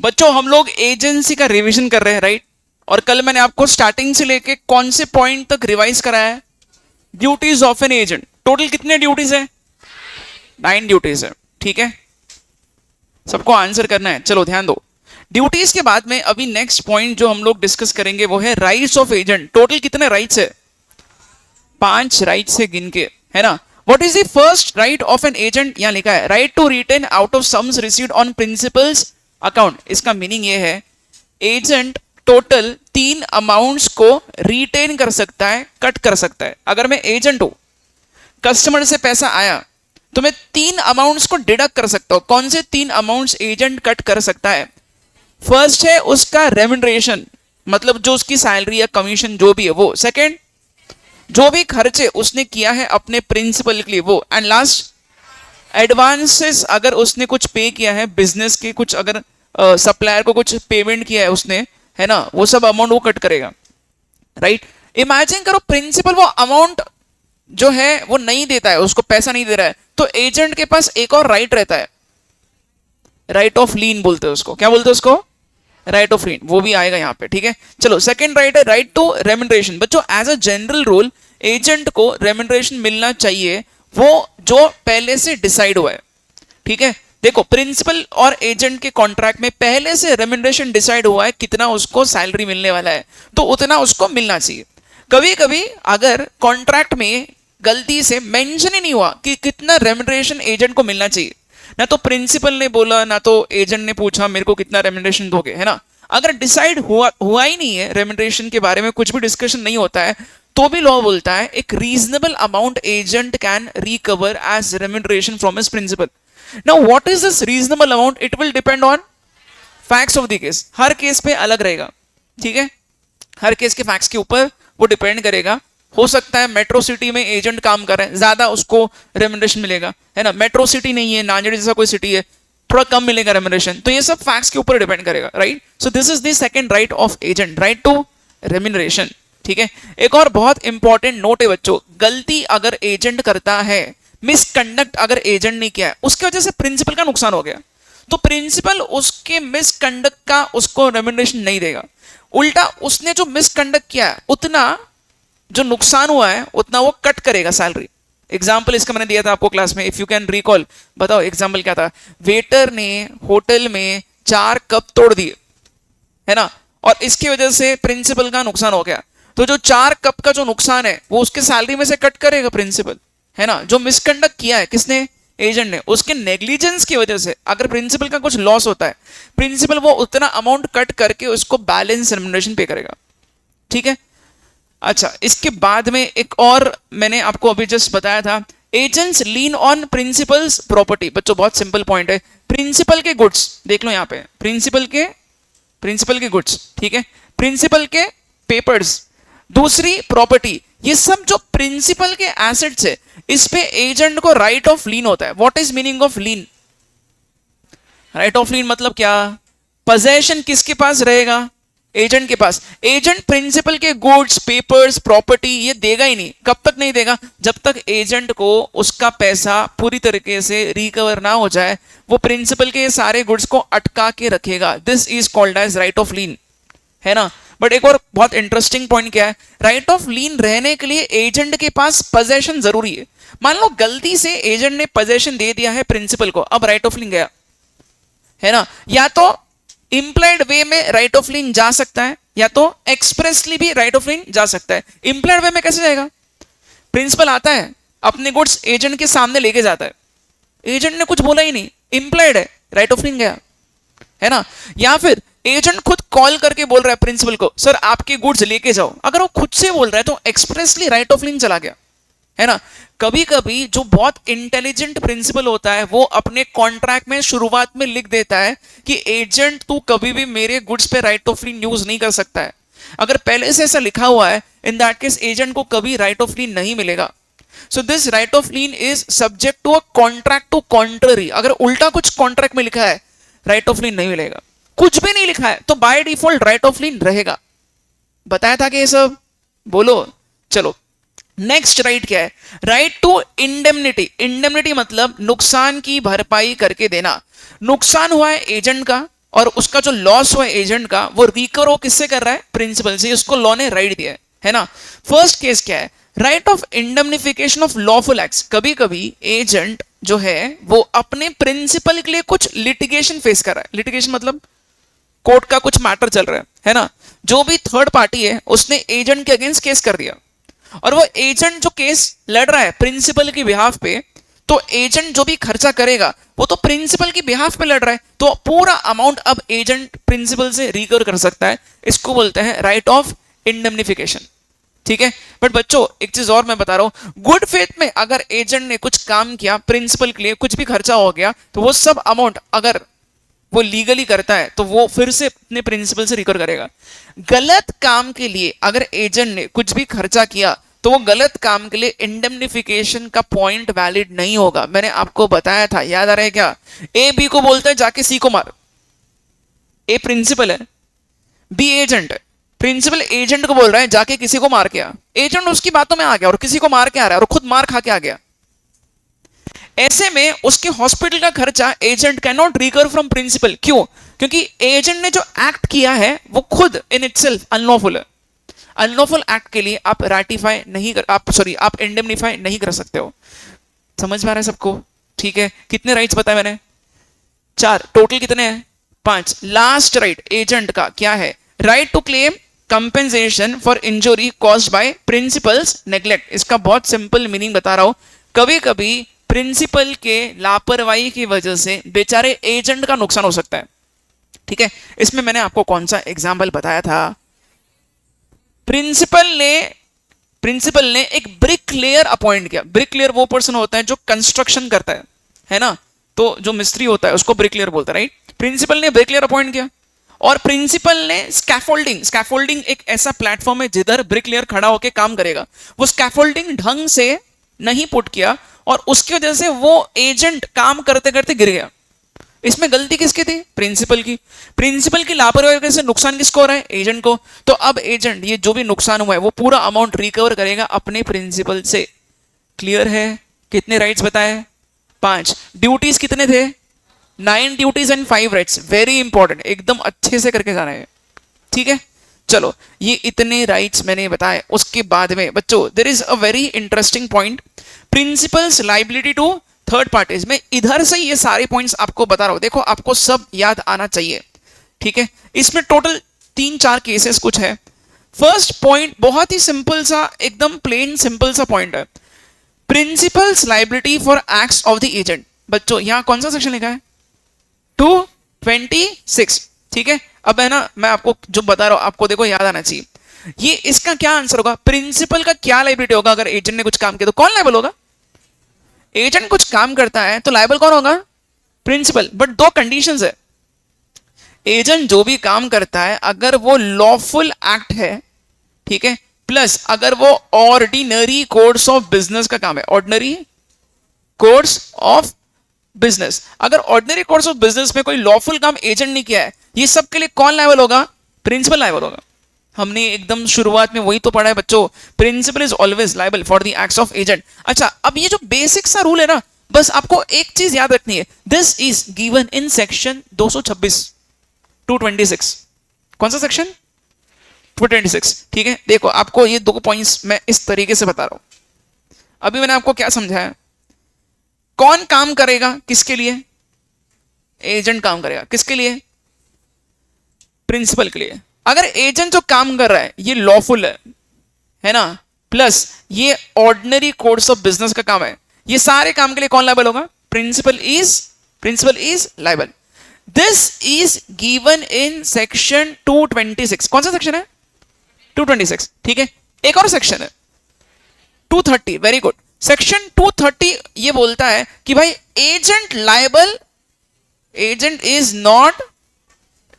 बच्चों हम लोग एजेंसी का रिवीजन कर रहे हैं, राइट? और कल मैंने आपको स्टार्टिंग से लेके कौन से पॉइंट तक रिवाइज कराया है? Duties of an agent. Total कितने ड्यूटीज है? 9 ड्यूटीज है, ठीक है? सबको आंसर करना है, चलो ध्यान दो। ड्यूटीज के बाद में अभी नेक्स्ट पॉइंट जो हम लोग डिस्कस करेंगे वो है राइट्स ऑफ एजेंट। टोटल कितने राइट्स है? 5 राइट्स है गिन के, है ना? What is the first right of an agent? यहां लिखा है right to retain out of sums received on principal's account. इसका मीनिंग ये है एजेंट टोटल 3 अमाउंट्स को रिटेन कर सकता है, कट कर सकता है। अगर मैं एजेंट हूं, कस्टमर से पैसा आया तो मैं 3 अमाउंट्स को डिडक्ट कर सकता हूं। कौन से 3 अमाउंट्स एजेंट कट कर सकता है? फर्स्ट है उसका रेम्यूनरेशन, मतलब जो उसकी सैलरी या कमीशन जो भी है वो। सेकंड, जो भी खर्चे उसने किया है अपने प्रिंसिपल के लिए वो। एंड लास्ट, एडवांसेस, अगर उसने कुछ पे किया है बिजनेस के, कुछ अगर सप्लायर को कुछ पेमेंट किया है उसने, है ना, वो सब अमाउंट वो कट करेगा, राइट? इमेजिन करो प्रिंसिपल वो अमाउंट जो है वो नहीं देता है, उसको पैसा नहीं दे रहा है, तो एजेंट के पास एक और राइट रहता है, राइट ऑफ लीन बोलते हैं उसको। क्या बोलते हैं उसको? Right of lien. वो भी आएगा यहाँ पे, ठीक है? चलो, सेकंड राइट है राइट टू रेम्यूनरेशन। बच्चों as a general rule agent को रेम्यूनरेशन मिलना चाहिए वो जो पहले से डिसाइड हुआ है, ठीक है? देखो, प्रिंसिपल और एजेंट के कॉन्ट्रैक्ट में पहले से रेम्यूनरेशन डिसाइड हुआ है, कितना उसको सैलरी मिलने वाला है, तो उतना उसको मिलना चाहिए। कभी कभी अगर कॉन्ट्रैक्ट में गलती से मेंशन ही नहीं हुआ कि कितना रेम्यूनरेशन एजेंट को मिलना चाहिए, ना तो प्रिंसिपल ने बोला ना तो एजेंट ने पूछा मेरे को कितना रेम्यूनरेशन दोगे, है ना? अगर डिसाइड हुआ ही नहीं है, रेम्यूनरेशन के बारे में कुछ भी डिस्कशन नहीं होता है, तो भी लॉ बोलता है एक reasonable amount agent can recover as remuneration from his principal. Now what is this reasonable amount? It will depend on facts of the case. हर केस पे अलग रहेगा, ठीक है? हर केस के फैक्ट्स के ऊपर वो डिपेंड करेगा। हो सकता है मेट्रो सिटी में एजेंट काम कर रहे हैं, ज्यादा उसको रेम्यूनरेशन मिलेगा, है ना? मेट्रो सिटी नहीं है, नांदेड़ जैसा कोई सिटी है, थोड़ा कम मिलेगा रेम्यूनरेशन। तो ये सब फैक्ट्स के ऊपर डिपेंड करेगा, right? So this is the second right of agent, right to remuneration, ठीक है? एक और बहुत इंपॉर्टेंट नोट है बच्चों, गलती अगर एजेंट करता है, मिसकंडक्ट अगर एजेंट ने किया है, उसकी वजह से प्रिंसिपल का नुकसान हो गया, तो प्रिंसिपल उसके मिसकंडक्ट का उसको रेम्यूनरेशन नहीं देगा। उल्टा उसने जो मिसकंडक्ट किया है उतना जो नुकसान हुआ है उतना वो कट करेगा सैलरी। एग्जाम्पल इसका मैंने दिया था आपको क्लास में, इफ यू कैन रिकॉल। बताओ एग्जाम्पल क्या था? वेटर ने होटल में 4 कप तोड़ दिए, है ना, और इसकी वजह से प्रिंसिपल का नुकसान हो गया, तो जो 4 कप का जो नुकसान है वो उसके सैलरी में से कट करेगा प्रिंसिपल, है ना? जो मिसकंडक्ट किया है किसने? एजेंट ने। उसके नेग्लिजेंस की वजह से अगर प्रिंसिपल का कुछ लॉस होता है, प्रिंसिपल वो उतना अमाउंट कट करके उसको बैलेंस रेम्यूनरेशन पे करेगा, ठीक है? अच्छा, इसके बाद में एक और मैंने आपको अभी जस्ट बताया था, agents lean on principles property. बच्चों बहुत सिंपल पॉइंट है, प्रिंसिपल के गुड्स देख लो यहाँ पे, प्रिंसिपल के गुड्स, ठीक है? प्रिंसिपल के पेपर्स, दूसरी प्रॉपर्टी, ये सब जो प्रिंसिपल के एसेट्स है, इस पे एजेंट को राइट ऑफ लीन होता है। What is meaning of lien? Right of lien मतलब क्या? पोजेशन किसके पास रहेगा? एजेंट के पास। एजेंट प्रिंसिपल के गुड्स, पेपर्स, प्रॉपर्टी ये देगा ही नहीं। कब तक नहीं देगा? जब तक एजेंट को उसका पैसा पूरी तरीके से रिकवर ना हो जाए, वो प्रिंसिपल के सारे गुड्स को अटका के रखेगा। This is called as right of lien, है ना? बट एक और बहुत इंटरेस्टिंग पॉइंट क्या है, राइट ऑफ लीन रहने के लिए एजेंट के पास पोजेशन जरूरी है। मान लो गलती से एजेंट ने पोजेशन दे दिया है प्रिंसिपल को, अब राइट ऑफ लीन गया, है ना? या तो इंप्लाइड वे में राइट ऑफ लीन जा सकता है, या तो एक्सप्रेसली भी राइट ऑफ लीन जा सकता है। इंप्लाइड वे में कैसे जाएगा? प्रिंसिपल आता है, अपने गुड्स एजेंट के सामने लेके जाता है, एजेंट ने कुछ बोला ही नहीं, इंप्लाइड है, राइट ऑफ लीन गया, है ना? या फिर एजेंट खुद कॉल करके बोल रहा है प्रिंसिपल को, सर आपके गुड्स लेके जाओ, अगर वो खुद से बोल रहा है तो एक्सप्रेसली राइट ऑफ लीन चला गया, है ना? कभी कभी जो बहुत इंटेलिजेंट प्रिंसिपल होता है वो अपने कॉन्ट्रैक्ट में शुरुआत में लिख देता है कि एजेंट तू कभी भी मेरे गुड्स पे राइट ऑफ लीन यूज नहीं कर सकता है। अगर पहले से ऐसा लिखा हुआ है, इन दैट केस एजेंट को कभी राइट ऑफ लीन नहीं मिलेगा। So this right of lien is subject to a contract to contrary. अगर उल्टा कुछ कॉन्ट्रैक्ट में लिखा है, राइट ऑफ लीन नहीं मिलेगा। कुछ भी नहीं लिखा है तो बाय डिफॉल्ट राइट ऑफ लीन रहेगा। बताया था कि ये सब? बोलो। चलो नेक्स्ट राइट क्या है? Right to indemnity. इंडेमनिटी मतलब नुकसान की भरपाई करके देना। नुकसान हुआ है एजेंट का, और उसका जो लॉस हुआ एजेंट का वो रिकवर वो किससे कर रहा है, प्रिंसिपल से, उसको लॉ ने राइट दिया है ना। फर्स्ट केस क्या है, right of indemnification of lawful acts. कभी कभी एजेंट जो है वो अपने प्रिंसिपल के लिए कुछ लिटिगेशन फेस कर रहा है, लिटिगेशन मतलब कोर्ट का कुछ मैटर चल रहा है ना। जो भी थर्ड पार्टी है उसने एजेंट के अगेंस्ट केस कर दिया, और वो एजेंट जो केस लड़ रहा है प्रिंसिपल की बिहाफ पे, तो एजेंट जो भी खर्चा करेगा वो तो प्रिंसिपल की बिहाफ पे लड़ रहा है, तो पूरा अमाउंट अब एजेंट प्रिंसिपल से रिकवर कर सकता है। इसको बोलते हैं राइट ऑफ इंडemnification, ठीक है। बट बच्चों एक चीज और मैं बता रहा हूं, गुड फेथ में अगर एजेंट ने कुछ काम किया प्रिंसिपल के लिए, कुछ भी खर्चा हो गया, तो वो सब अमाउंट अगर वो लीगली करता है तो वो फिर से अपने प्रिंसिपल से रिकवर करेगा। गलत काम के लिए अगर एजेंट ने कुछ भी खर्चा किया तो वो गलत काम के लिए इंडemnification का पॉइंट वैलिड नहीं होगा। मैंने आपको बताया था, याद आ रहा है क्या? ए बी को बोलता है जाके सी को मार। ए प्रिंसिपल है, बी एजेंट है। प्रिंसिपल एजेंट को बोल रहा है जाके किसी को मार के आ। एजेंट उसकी बातों में आ गया और किसी को मार के आ रहा है और खुद मार खा के आ गया। ऐसे में उसके हॉस्पिटल का खर्चा agent can not recover from principal. क्यों? क्योंकि एजेंट ने जो एक्ट किया है वो खुद इन इटसेल्फ अनलॉफुल है। अनलॉफुल एक्ट के लिए आप राटिफाई नहीं कर, आप इंडेमनिफाई नहीं कर सकते हो। समझ में आ रहा है सबको? ठीक है। कितने राइट्स बताए मैंने? 4। टोटल कितने हैं? 5। लास्ट राइट एजेंट का क्या है? Right to claim compensation for injury caused by principal's neglect. इसका बहुत सिंपल मीनिंग बता रहा हूं। कभी कभी प्रिंसिपल के लापरवाही की वजह से बेचारे एजेंट का नुकसान हो सकता है, ठीक है। इसमें मैंने आपको कौन सा एग्जाम्पल बताया था? प्रिंसिपल ने एक ब्रिकलेयर अपॉइंट किया। ब्रिकलेयर वो पर्सन होता है जो कंस्ट्रक्शन करता है ना। तो जो मिस्त्री होता है उसको ब्रिकलेयर बोलता है, राइट। प्रिंसिपल ने ब्रिकलेयर अपॉइंट किया और प्रिंसिपल ने स्कैफोल्डिंग एक ऐसा प्लेटफॉर्म है जिधर ब्रिकलेयर खड़ा होकर काम करेगा, वो स्कैफोल्डिंग ढंग से नहीं पुट किया और उसकी वजह से वो एजेंट काम करते करते गिर गया। इसमें गलती किसकी थी? प्रिंसिपल की। प्रिंसिपल की लापरवाही से नुकसान किसको हो रहा है? एजेंट को। तो अब एजेंट ये जो भी नुकसान हुआ है वो पूरा अमाउंट रिकवर करेगा अपने प्रिंसिपल से। क्लियर है? कितने राइट्स बताए? 5। ड्यूटीज कितने थे? 9 duties and 5 rights. Very important, एकदम अच्छे से करके जाना है, ठीक है। चलो ये इतने राइट्स मैंने बताए। उसके बाद में बच्चों there is a very interesting point, principal's liability to third parties. में इधर से ये सारे पॉइंट्स आपको बता रहा हूं, देखो आपको सब याद आना चाहिए, ठीक है। इसमें टोटल 3-4 केसेस कुछ है। फर्स्ट पॉइंट बहुत ही सिंपल सा, एकदम प्लेन सिंपल सा पॉइंट है, principles liability for acts of the agent. बच्चों यहां कौन सा सेक्शन लिखा है? 226, ठीक है। अब है ना, मैं आपको जो बता रहा हूं आपको देखो याद आना चाहिए। ये इसका क्या आंसर होगा? प्रिंसिपल का क्या लायबिलिटी होगा अगर एजेंट ने कुछ काम किया तो? कौन लायबल होगा? एजेंट कुछ काम करता है तो लायबल कौन होगा? प्रिंसिपल। बट 2 कंडीशंस है। एजेंट जो भी काम करता है अगर वो लॉफुल एक्ट है, ठीक है, प्लस अगर वो ऑर्डिनरी कोर्स ऑफ बिजनेस का काम है, ऑर्डिनरी कोर्स ऑफ बिजनेस, अगर ऑर्डिनरी कोर्स ऑफ बिजनेस में कोई लॉफुल काम एजेंट ने किया है, ये सब के लिए कौन लायबल होगा? प्रिंसिपल लायबल होगा। हमने एकदम शुरुआत में वही तो पढ़ा है बच्चों, principal is always liable for the acts of agent. अच्छा, अब ये जो बेसिक सा रूल है ना, बस आपको एक चीज याद रखनी है, this is given in section 226, 226। कौन सा सेक्शन? 226, ठीक है। देखो आपको ये 2 पॉइंट्स मैं इस तरीके से बता रहा हूं। अभी मैंने आपको क्या समझाया? कौन काम करेगा किसके लिए? एजेंट काम करेगा किसके लिए? प्रिंसिपल के लिए। अगर एजेंट जो काम कर रहा है ये लॉफुल है ना, प्लस ये ऑर्डिनरी कोर्स ऑफ बिजनेस का काम है, ये सारे काम के लिए कौन लायबल होगा? Principal is liable. This is given in section 226। कौन सा सेक्शन है? 226, ठीक है। एक और सेक्शन है 230। Very good. सेक्शन 230 ये बोलता है कि भाई agent liable, agent is not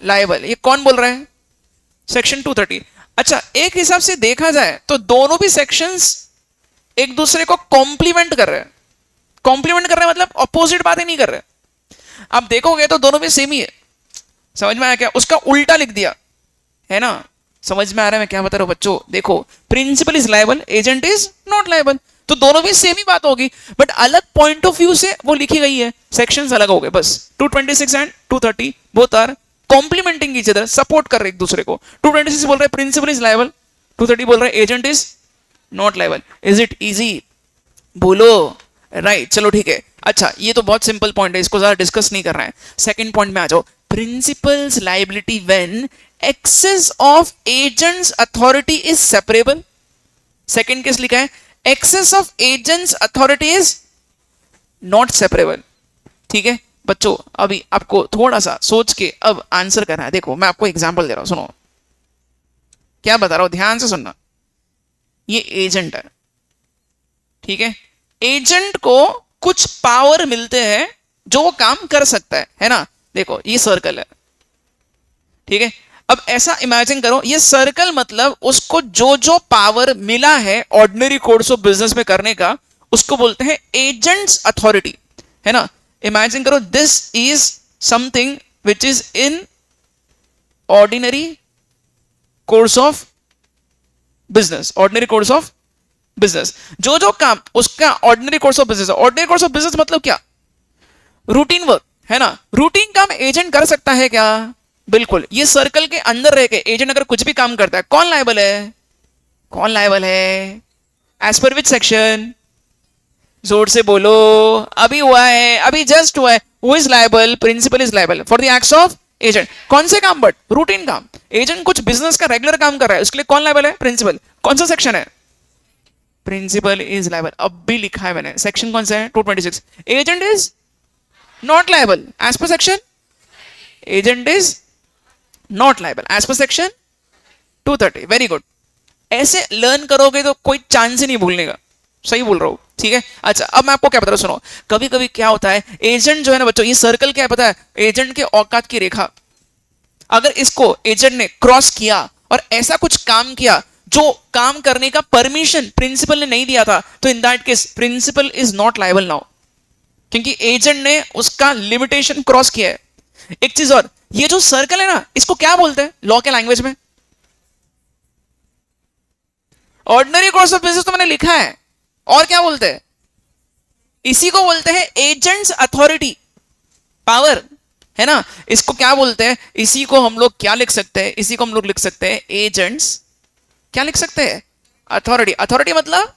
liable. ये कौन बोल रहा है? सेक्शन 230। अच्छा, एक हिसाब से देखा जाए तो दोनों भी सेक्शंस एक दूसरे को कॉम्प्लीमेंट कर रहे हैं। कॉम्प्लीमेंट कर रहे हैं मतलब ऑपोजिट बातें नहीं कर रहे। आप देखोगे तो दोनों भी सेम ही है। समझ में आया क्या? उसका उल्टा लिख दिया है ना। समझ में आ रहा है मैं क्या बता रहा हूं बच्चों? देखो, principal is liable, agent is not liable, तो दोनों भी सेम ही बात होगी, बट अलग पॉइंट ऑफ व्यू से वो लिखी गई है, सेक्शंस अलग हो गए बस। 226 and 230 both are complementing each other, support कर रहे एक दूसरे को। 226 बोल रहे प्रिंसिपल इज लायबल, 230 बोल रहे agent is not liable. Is it easy? बोलो। राइट, चलो ठीक है। अच्छा, ये तो बहुत सिंपल पॉइंट है, इसको ज्यादा डिस्कस नहीं कर रहे हैं। सेकंड पॉइंट में आ जाओ। Principal's liability when excess of agent's authority is separable. Second case लिखा है excess of agent's authority is not separable. ठीक है बच्चों, अभी आपको थोड़ा सा सोच के अब आंसर करना है। देखो मैं आपको एग्जांपल दे रहा हूं, सुनो क्या बता रहा हूं, ध्यान से सुनना। ये एजेंट है, ठीक है। एजेंट को कुछ पावर मिलते हैं जो वो काम कर सकता है ना। देखो ये सर्कल है, ठीक है। अब ऐसा इमेजिन करो, ये सर्कल मतलब उसको जो जो पावर मिला है ऑर्डिनरी कोर्स ऑफ बिजनेस में करने का, उसको बोलते हैं एजेंट्स अथॉरिटी, है ना। इमेजिन करो this is something which is in ordinary course of business, ordinary course of business. जो जो काम उसका ordinary course of business, ordinary course of business मतलब क्या? रूटीन वर्क, है ना। रूटीन काम एजेंट कर सकता है क्या? बिल्कुल। ये सर्कल के अंदर रह के एजेंट अगर कुछ भी काम करता है, कौन लायबल है? कौन लायबल है? As per which section? जोर से बोलो। अभी हुआ है, अभी जस्ट हुआ है। Who is liable? Principal is liable for the acts of agent. कौन से काम? बट रूटीन काम। एजेंट कुछ बिजनेस का रेगुलर काम कर रहा है, उसके लिए कौन लायबल है? प्रिंसिपल। कौन सा सेक्शन है? Principal is liable. अब भी लिखा है मैंने, सेक्शन कौन सा है? 226। Agent is not liable as per section, agent is not liable as per section 230। Very good. ऐसे लर्न करोगे तो कोई चांस ही नहीं भूलने का। सही बोल रहा हूं, ठीक है। अच्छा, अब मैं आपको क्या बता रहा हूं, सुनो। कभी कभी क्या होता है, एजेंट जो है ना बच्चों, ये सर्कल क्या है पता है? एजेंट के औकात की रेखा। अगर इसको एजेंट ने क्रॉस किया और ऐसा कुछ काम किया जो काम करने का परमिशन प्रिंसिपल ने नहीं दिया था, तो in that case principal is not liable now, क्योंकि एजेंट ने उसका लिमिटेशन क्रॉस किया है। एक चीज और, ये जो सर्कल है ना, इसको क्या बोलते हैं लॉ के लैंग्वेज में? ऑर्डिनरी कोर्स ऑफ बिजनेस तो मैंने लिखा है, और क्या बोलते हैं? इसी को बोलते हैं एजेंट्स अथॉरिटी, पावर, है ना। इसको क्या बोलते हैं? इसी को हम लोग क्या लिख सकते हैं? इसी को हम लोग लिख सकते हैं एजेंट्स, क्या लिख सकते हैं? अथॉरिटी। अथॉरिटी मतलब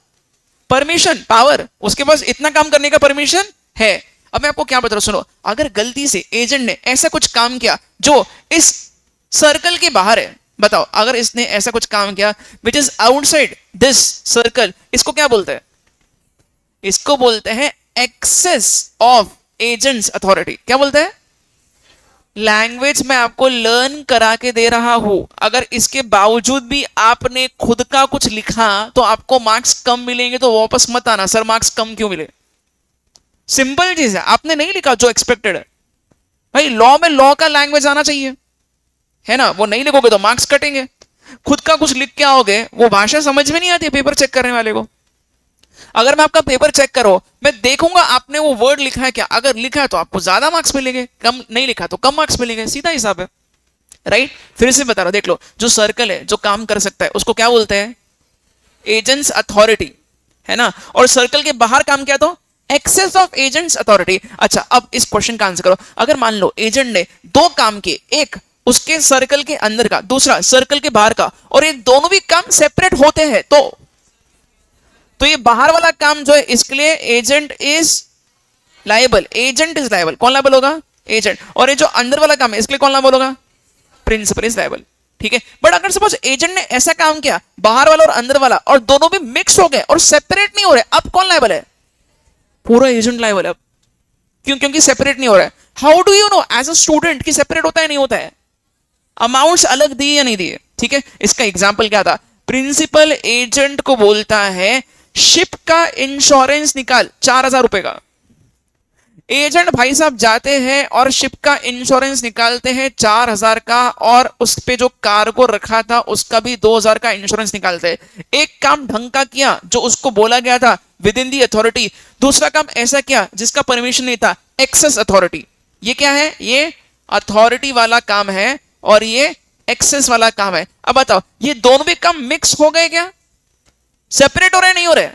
परमिशन, पावर। उसके पास इतना काम करने का परमिशन है। अब मैं आपको क्या बता रहा हूं, सुनो। अगर गलती से एजेंट ने ऐसा कुछ काम किया जो इस सर्कल के बाहर है, बताओ, अगर इसने ऐसा कुछ काम किया which is outside this circle, इसको क्या बोलते हैं? इसको बोलते हैं एक्सेस ऑफ एजेंट्स अथॉरिटी। क्या बोलते हैं? लैंग्वेज में आपको लर्न करा के दे रहा हूं। अगर इसके बावजूद भी आपने खुद का कुछ लिखा तो आपको मार्क्स कम मिलेंगे, तो वापस मत आना सर मार्क्स कम क्यों मिले। सिंपल चीज है, आपने नहीं लिखा जो एक्सपेक्टेड है। भाई लॉ में लॉ का लैंग्वेज आना चाहिए, है ना। वो नहीं लिखोगे तो मार्क्स कटेंगे। खुद का कुछ लिख के आओगे, वो भाषा समझ में नहीं आती पेपर चेक करने वाले को। अगर मैं आपका पेपर चेक करो, मैं देखूंगा आपने वो वर्ड लिखा है क्या। अगर लिखा है तो आपको ज्यादा मार्क्स मिलेंगे, कम नहीं लिखा तो कम मार्क्स मिलेंगे, सीधा हिसाब है। राइट, फिर से बता रहा हूं, देख लो। जो सर्कल है, जो काम कर सकता है, उसको क्या बोलते हैं? एजेंट्स अथॉरिटी, है ना। और सर्कल के बाहर काम किया तो एक्सेस ऑफ एजेंट्स अथॉरिटी। अच्छा, अब इस क्वेश्चन का आंसर करो। अगर मान लो एजेंट ने दो काम किए, एक उसके सर्कल के अंदर का, दूसरा सर्कल के बाहर का, और ये दोनों भी काम सेपरेट होते हैं, तो ये बाहर वाला काम जो है, इसके लिए agent is liable. Agent is liable. कौन लायबल होगा? एजेंट। और ये जो अंदर वाला काम है, इसके लिए कौन लायबल होगा? Principal is liable. ठीक है। बट अगर सपोज एजेंट ने ऐसा काम किया, बाहर वाला और अंदर वाला, और दोनों भी मिक्स हो गए और सेपरेट नहीं हो रहे, अब कौन लायबल है? पूरा एजेंट लायबल है। अब क्यों? क्योंकि सेपरेट नहीं हो रहा है। How do you know as a student कि सेपरेट होता है नहीं होता है? अमाउंट्स अलग दिए या नहीं दिए? ठीक है। इसका एग्जाम्पल क्या था? प्रिंसिपल एजेंट को बोलता है शिप का इंश्योरेंस निकाल 4,000 रुपए का। एजेंट भाई साहब जाते हैं और शिप का इंश्योरेंस निकालते हैं 4,000 का, और उस पे जो कार्गो रखा था उसका भी 2,000 का इंश्योरेंस निकालते हैं। एक काम ढंग का किया जो उसको बोला गया था विद इन दी अथॉरिटी, दूसरा काम ऐसा किया जिसका परमिशन नहीं था, एक्सेस अथॉरिटी। ये क्या है? ये अथॉरिटी वाला काम है और ये एक्सेस वाला काम है। अब बताओ, ये दोनों भी काम मिक्स हो गए क्या? सेपरेट हो रहे नहीं हो रहे?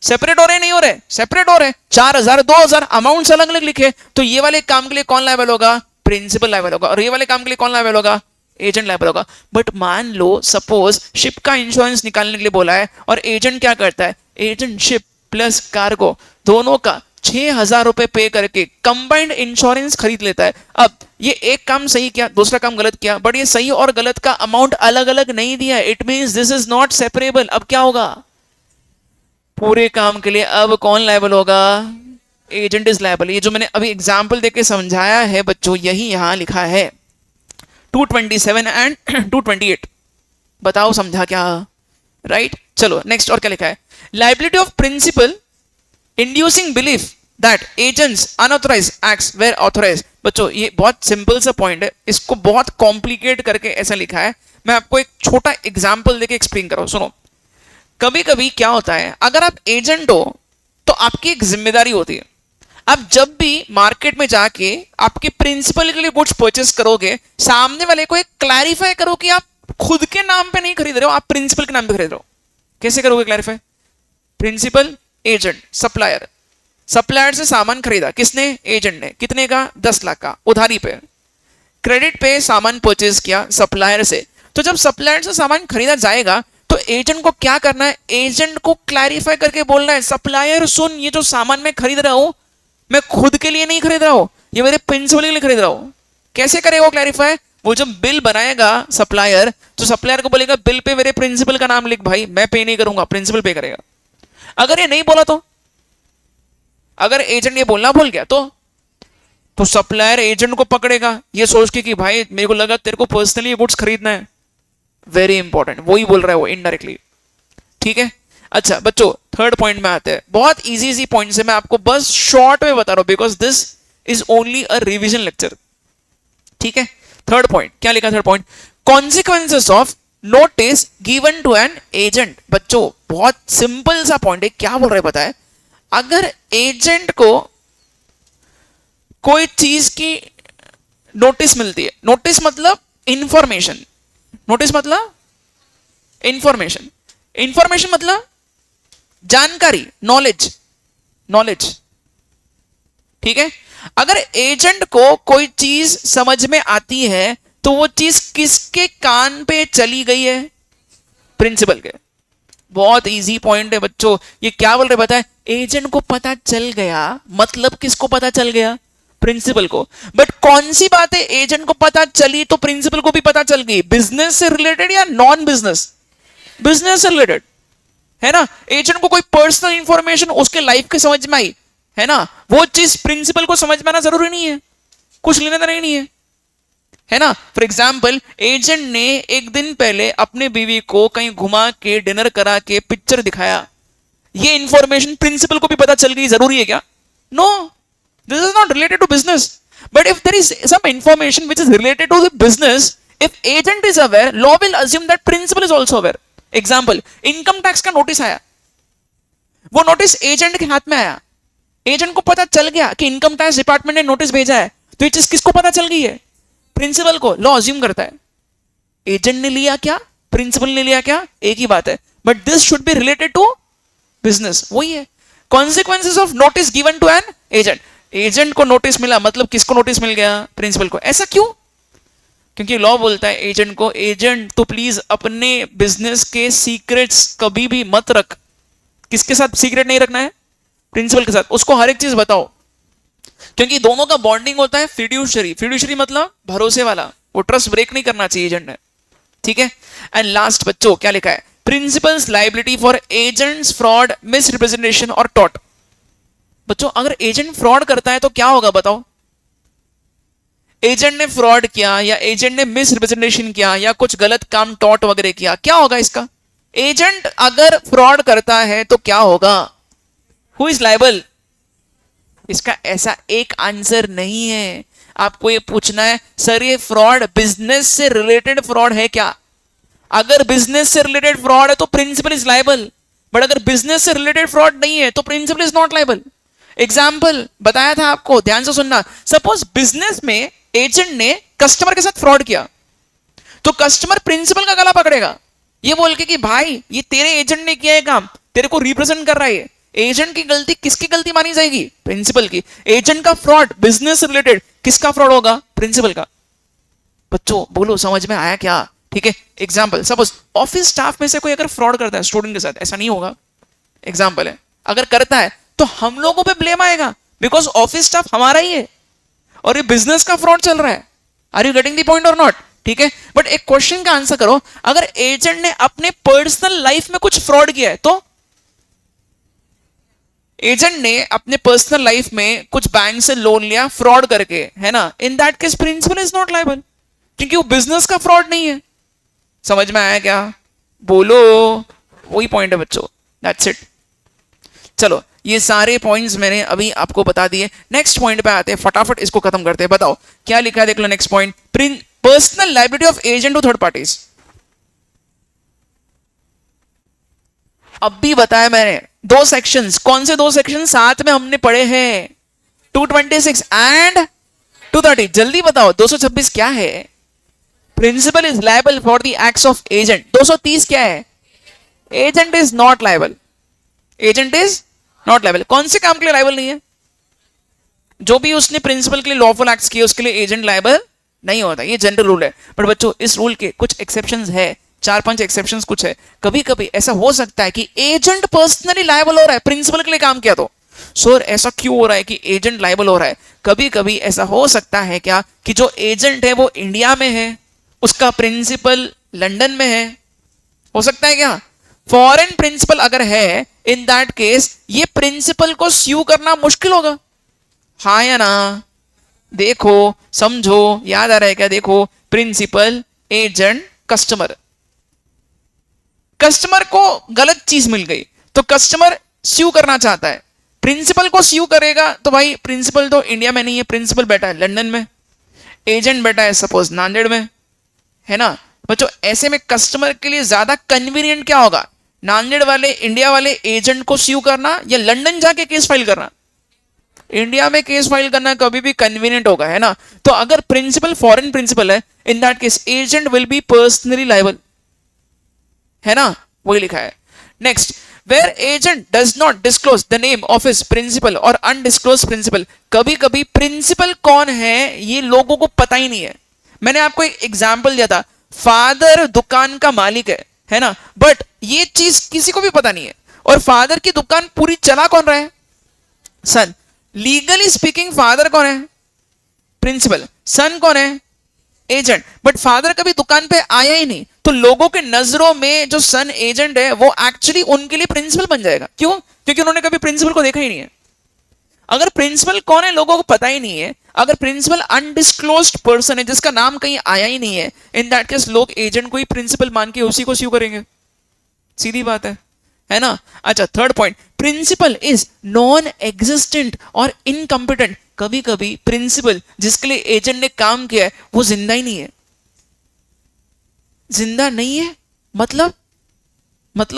सेपरेट हो रहे नहीं हो रहे? सेपरेट हो रहे। 4,000 2,000 अमाउंट अलग अलग लिखे, तो ये वाले काम के लिए कौन लायबल होगा? प्रिंसिपल लायबल होगा, और ये वाले काम के लिए कौन लायबल होगा? एजेंट लायबल होगा। बट मान लो सपोज शिप का इंश्योरेंस निकालने के लिए बोला है, और एजेंट क्या करता है? एजेंट शिप प्लस कार्गो दोनों का 6,000 रुपए पे करके कंबाइंड इंश्योरेंस खरीद लेता है। अब ये एक काम सही किया, दूसरा काम गलत किया, बट ये सही और गलत का अमाउंट अलग अलग नहीं दिया। It means this is not separable. अब क्या होगा? पूरे काम के लिए अब कौन लायबल होगा? Agent is liable. ये जो मैंने अभी एग्जांपल देके समझाया है बच्चों, यही यहां लिखा है 227 एंड 228। बताओ समझा क्या? राइट चलो नेक्स्ट। और क्या लिखा है? Liability of principal inducing belief that agent's unauthorised acts were authorised. बच्चों ये बहुत सिंपल सा पॉइंट है, इसको बहुत कॉम्प्लिकेट करके ऐसा लिखा है। मैं आपको एक छोटा एग्जांपल देके एक्सप्लेन कर रहा हूं, सुनो। कभी कभी क्या होता है, अगर आप एजेंट हो तो आपकी एक जिम्मेदारी होती है, आप जब भी मार्केट में जाके आपके प्रिंसिपल के लिए गुड्स परचेस करोगे, सामने वाले को एक क्लैरिफाई करो कि आप खुद के नाम पे नहीं खरीद रहे हो, आप प्रिंसिपल के नाम पे खरीद रहे हो। कैसे करोगे clarify? Principal, agent, supplier. Supplier से सामान खरीदा किसने? एजेंट ने। कितने का? 10 लाख का, उधारी पे। क्रेडिट पे सामान परचेज किया सप्लायर से। तो जब सप्लायर से सामान खरीदा जाएगा तो एजेंट को क्या करना है? एजेंट को क्लैरिफाई करके बोलना है, सप्लायर सुन, ये जो सामान मैं खरीद रहा हूं, मैं खुद के लिए नहीं खरीद रहा हूं, ये मेरे प्रिंसिपल के लिए खरीद रहा हूं। कैसे करेगा वो क्लैरिफाई? वो जब बिल बनाएगा सप्लायर, तो सप्लायर को बोलेगा बिल पे मेरे प्रिंसिपल का नाम लिख भाई, मैं पे नहीं करूंगा, प्रिंसिपल पे करेगा। अगर ये नहीं बोला तो, अगर एजेंट ये बोलना भूल गया तो सप्लायर एजेंट को पकड़ेगा ये सोच के कि भाई मेरे को लगा तेरे को पर्सनली ये गुड्स खरीदना है। वेरी इंपॉर्टेंट, वही बोल रहा है वो इनडायरेक्टली। ठीक है, अच्छा बच्चों थर्ड पॉइंट में आते हैं। बहुत इजी इजी पॉइंट है, मैं आपको बस शॉर्ट में बता रहा हूं because this is only a revision lecture. ठीक है, थर्ड पॉइंट क्या लिखा? Third point, consequences of notice given to an agent. बच्चों बहुत सिंपल सा पॉइंट है, क्या बोल रहे हैं पता है? अगर एजेंट को कोई चीज की नोटिस मिलती है, नोटिस मतलब इंफॉर्मेशन, नोटिस मतलब इंफॉर्मेशन, इंफॉर्मेशन मतलब जानकारी, नॉलेज, नॉलेज। ठीक है, अगर एजेंट को कोई चीज समझ में आती है तो वो चीज किसके कान पे चली गई है? प्रिंसिपल के। बहुत इजी पॉइंट है बच्चों। ये क्या बोल रहे पता है? एजेंट को पता चल गया मतलब किसको पता चल गया? प्रिंसिपल को। बट कौन सी बात है एजेंट को पता चली तो प्रिंसिपल को भी पता चल गई? बिजनेस से रिलेटेड या नॉन बिजनेस? बिजनेस से रिलेटेड है ना। एजेंट को कोई पर्सनल इंफॉर्मेशन उसके लाइफ के समझ में आई है ना, वो चीज प्रिंसिपल को समझ में आना जरूरी नहीं है, कुछ लेना देना ही नहीं है ना। फॉर एग्जाम्पल एजेंट ने एक दिन पहले अपने बीवी को कहीं घुमा के डिनर करा के पिक्चर दिखाया, ये इंफॉर्मेशन प्रिंसिपल को भी पता चल गई, जरूरी है क्या? No, this is not related to business. But if there is some information which is related to the business, if agent is aware, law will assume that principal is also aware. Example, income tax का notice आया, वो notice agent के हाथ में आया, agent को पता चल गया कि इनकम टैक्स डिपार्टमेंट ने नोटिस भेजा है, तो ये चीज किसको पता चल गई है? प्रिंसिपल को। लॉ अज्यूम करता है एजेंट ने लिया क्या, प्रिंसिपल ने लिया क्या, एक ही बात है। But this should be related to business, वही है। Consequences of notice given to an agent, agent को नोटिस मिला मतलब किसको नोटिस मिल गया? प्रिंसिपल को। ऐसा क्यों? क्योंकि लॉ बोलता है एजेंट को, एजेंट तो प्लीज अपने बिजनेस के सीक्रेट्स कभी भी मत रख। किसके साथ सीक्रेट नहीं रखना है? प्रिंसिपल के साथ। उसको हर एक चीज बताओ, क्योंकि दोनों का बॉन्डिंग होता है फिड्यूशरी। फिड्यूशरी मतलब भरोसे वाला, वो ट्रस्ट ब्रेक नहीं करना चाहिए एजेंट ने। ठीक है, एंड लास्ट बच्चों क्या लिखा है? Principles liability for agents fraud, misrepresentation और टॉट। बच्चों अगर एजेंट फ्रॉड करता है तो क्या होगा बताओ? एजेंट ने फ्रॉड किया या एजेंट ने मिसरिप्रेजेंटेशन किया या कुछ गलत काम टॉट वगैरह किया, क्या होगा इसका? एजेंट अगर फ्रॉड करता है तो क्या होगा? Who is liable? इसका ऐसा एक आंसर नहीं है। आपको ये पूछना है सर ये फ्रॉड बिजनेस से रिलेटेड फ्रॉड है क्या? अगर बिजनेस से रिलेटेड फ्रॉड है तो प्रिंसिपल इज लायबल, बट अगर बिजनेस से रिलेटेड फ्रॉड नहीं है तो principal is not liable. Example बताया था आपको, ध्यान से सुनना। सपोज बिजनेस में एजेंट ने कस्टमर के साथ फ्रॉड किया, तो कस्टमर प्रिंसिपल का गला पकड़ेगा ये बोल के कि भाई ये तेरे एजेंट ने किया है काम, तेरे को रिप्रेजेंट कर रहा है। एजेंट की गलती किसकी गलती मानी जाएगी? प्रिंसिपल की। एजेंट का फ्रॉड बिजनेस से रिलेटेड किसका फ्रॉड होगा? प्रिंसिपल का। बच्चों बोलो समझ में आया क्या? ठीक है, एग्जाम्पल, सपोज ऑफिस स्टाफ में से कोई अगर फ्रॉड करता है स्टूडेंट के साथ, ऐसा नहीं होगा, एग्जाम्पल है, अगर करता है तो हम लोगों पे ब्लेम आएगा, बिकॉज ऑफिस स्टाफ हमारा ही है और ये बिजनेस का फ्रॉड चल रहा है। Are you getting the point और नॉट? ठीक है, बट एक क्वेश्चन का आंसर करो, अगर एजेंट ने अपने पर्सनल लाइफ में कुछ फ्रॉड किया है तो एजेंट ने अपने पर्सनल लाइफ में कुछ बैंक से लोन लिया फ्रॉड करके, है ना, in that case principal is not liable, क्योंकि वो बिजनेस का फ्रॉड नहीं है। समझ में आया क्या? बोलो, वही पॉइंट है बच्चों, दैट्स इट। चलो, ये सारे पॉइंट्स मैंने अभी आपको बता दिए। नेक्स्ट पॉइंट पे आते हैं, फटाफट इसको खत्म करते हैं। बताओ क्या लिखा है, देख लो next point, personal liability of agent to third parties. अब भी बताया मैंने, दो सेक्शंस, कौन से दो सेक्शन साथ में हमने पढ़े हैं? 226 एंड 230। जल्दी बताओ, 226 क्या है? Principal is liable for the acts of agent. 230 क्या है? Agent is not liable. Agent is not liable. कौन से काम के लिए लायबल नहीं है? जो भी उसने प्रिंसिपल के लिए लॉफुल एक्ट्स किए उसके लिए एजेंट लायबल नहीं होता, ये जनरल रूल है। बट बच्चों इस रूल के कुछ एक्सेप्शंस है, 4-5 एक्सेप्शंस कुछ है। कभी कभी ऐसा हो सकता है कि एजेंट पर्सनली लायबल हो रहा है, प्रिंसिपल के लिए काम किया तो सर ऐसा क्यों हो रहा है कि एजेंट लायबल हो रहा है? कभी कभी ऐसा हो सकता है क्या कि जो एजेंट है वो इंडिया में है, उसका प्रिंसिपल लंदन में है, हो सकता है क्या? फॉरेन प्रिंसिपल अगर है, इन दैट केस ये प्रिंसिपल को स्यू करना मुश्किल होगा, हाँ या ना? देखो समझो, याद आ रहा है क्या? देखो, प्रिंसिपल, एजेंट, कस्टमर। कस्टमर को गलत चीज मिल गई तो कस्टमर स्यू करना चाहता है, प्रिंसिपल को स्यू करेगा तो भाई प्रिंसिपल तो इंडिया में नहीं है, प्रिंसिपल बैठा है लंदन में, एजेंट बैठा है सपोज नांदेड़ में, है ना बच्चों? ऐसे में कस्टमर के लिए ज्यादा कन्वीनियंट क्या होगा? नांदेड़ वाले, इंडिया वाले एजेंट को स्यू करना या लंदन जाके केस फाइल करना? इंडिया में केस फाइल करना कभी भी कन्वीनियंट होगा, है ना? तो अगर प्रिंसिपल फॉरेन प्रिंसिपल है, in that case agent will be personally liable, है ना? वही लिखा है। Next, where agent does not disclose the name of his principal और अनडिस्क्लोज प्रिंसिपल। कभी कभी प्रिंसिपल कौन है ये लोगों को पता ही नहीं है। मैंने आपको एक एग्जाम्पल दिया था, फादर दुकान का मालिक है ना, बट ये चीज किसी को भी पता नहीं है। और फादर की दुकान पूरी चला कौन रहा है? सन। लीगली स्पीकिंग फादर कौन है? प्रिंसिपल। सन कौन है? एजेंट। बट फादर कभी दुकान पे आया ही नहीं, तो लोगों के नजरों में जो सन एजेंट है वो एक्चुअली उनके लिए प्रिंसिपल बन जाएगा। क्यों? क्योंकि उन्होंने कभी प्रिंसिपल को देखा ही नहीं है। अगर प्रिंसिपल कौन है लोगों को पता ही नहीं है, अगर प्रिंसिपल अनडिस्क्लोज्ड पर्सन है जिसका नाम कहीं आया ही नहीं है, इन दैट केस लोग एजेंट को ही प्रिंसिपल मान के उसी को स्यू करेंगे, सीधी बात है ना? अच्छा, third point, principal is non existent और इनकम्पिटेंट। कभी कभी प्रिंसिपल जिसके लिए एजेंट ने काम किया है वो जिंदा ही नहीं है। जिंदा नहीं है मतलब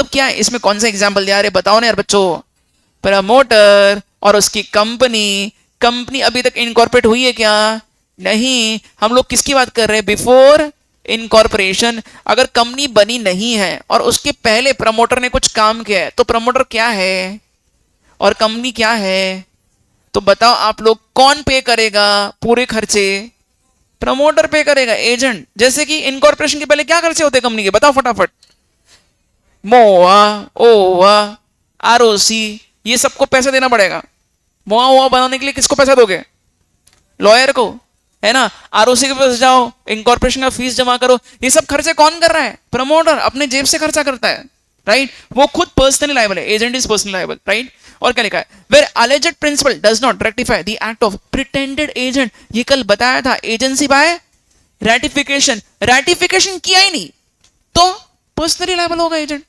क्या है? इसमें कौन सा एग्जाम्पल दिया? अरे बताओ ना यार बच्चों। प्रमोटर और उसकी कंपनी अभी तक इनकॉर्पोरेट हुई है क्या? नहीं। हम लोग किसकी बात कर रहे हैं? Before incorporation. अगर कंपनी बनी नहीं है और उसके पहले प्रमोटर ने कुछ काम किया है तो प्रमोटर क्या है और कंपनी क्या है? तो बताओ आप लोग, कौन पे करेगा पूरे खर्चे? प्रमोटर पे करेगा, एजेंट। जैसे कि इनकॉर्पोरेशन के पहले क्या खर्चे होते हैं कंपनी के, बताओ फटाफट। मोआ, ओवा, आरओसी, ये सबको पैसा देना पड़ेगा। मोआ ओवा बनाने के लिए किसको पैसा दोगे? लॉयर को, है ना? आरओसी के पास जाओ, इनकॉर्पोरेशन का फीस जमा करो। ये सब खर्चे कौन कर रहा है? प्रमोटर अपने जेब से खर्चा करता है, राइट? वो खुद पर्सनली लायबल है, agent is personally liable, right? और क्या लिखा है? Where alleged principal does not rectify the act of pretended agent. ये कल बताया था, एजेंसी बाय रैटिफिकेशन। रैटिफिकेशन किया ही नहीं तो पर्सनली लायबल होगा एजेंट,